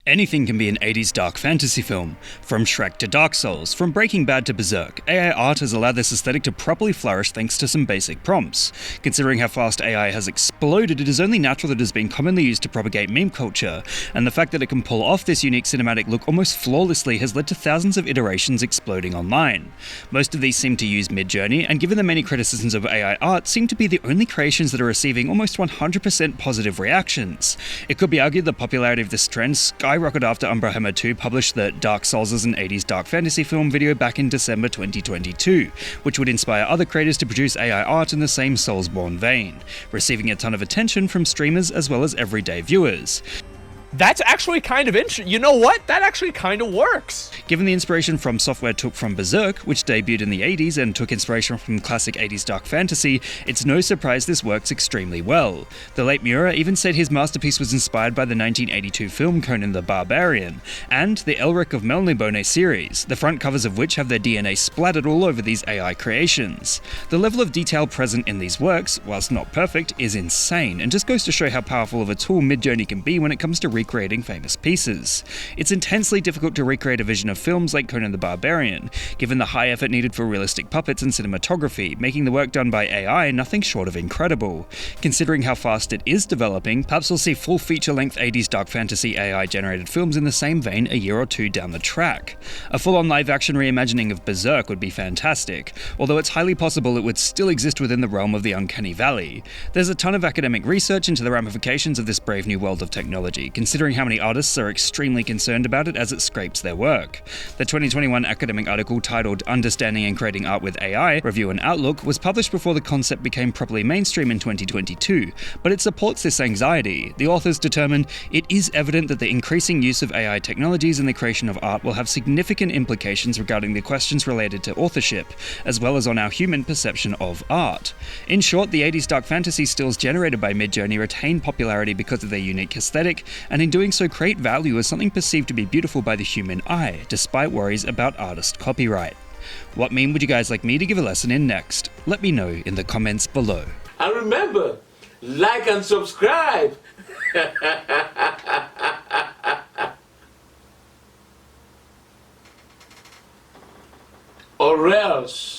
Anything can be an 80s dark fantasy film. From Shrek to Dark Souls, from Breaking Bad to Berserk, AI art has allowed this aesthetic to properly flourish thanks to some basic prompts. Considering how fast AI has exploded, it is only natural that it has been commonly used to propagate meme culture, and the fact that it can pull off this unique cinematic look almost flawlessly has led to thousands of iterations exploding online. Most of these seem to use midjourney, and given the many criticisms of AI art, seem to be the only creations that are receiving almost 100% positive reactions. It could be argued the popularity of this trend skyrocketed after Umbra Hammer 2 published the Dark Souls as an 80s dark fantasy film video back in December 2022, which would inspire other creators to produce AI art in the same Soulsborne vein, receiving a ton of attention from streamers as well as everyday viewers. That's actually kind of interesting. You know what? That actually kind of works. Given the inspiration From Software took from Berserk, which debuted in the 80s and took inspiration from classic 80s dark fantasy, it's no surprise this works extremely well. The late Miura even said his masterpiece was inspired by the 1982 film Conan the Barbarian, and the Elric of Melnibone series, the front covers of which have their DNA splattered all over these AI creations. The level of detail present in these works, whilst not perfect, is insane, and just goes to show how powerful of a tool midjourney can be when it comes to recreating famous pieces. It's intensely difficult to recreate a vision of films like Conan the Barbarian, given the high effort needed for realistic puppets and cinematography, making the work done by AI nothing short of incredible. Considering how fast it is developing, perhaps we'll see full feature-length 80s dark fantasy AI-generated films in the same vein a year or two down the track. A full-on live-action reimagining of Berserk would be fantastic, although it's highly possible it would still exist within the realm of the uncanny valley. There's a ton of academic research into the ramifications of this brave new world of technology, considering how many artists are extremely concerned about it as it scrapes their work. The 2021 academic article titled Understanding and Creating Art with AI, Review and Outlook was published before the concept became properly mainstream in 2022, but it supports this anxiety. The authors determined it is evident that the increasing use of AI technologies in the creation of art will have significant implications regarding the questions related to authorship, as well as on our human perception of art. In short, the 80s dark fantasy stills generated by midjourney retain popularity because of their unique aesthetic, and in doing so create value as something perceived to be beautiful by the human eye, despite worries about artist copyright. What meme would you guys like me to give a lesson in next? Let me know in the comments below. And remember, like and subscribe! Or else...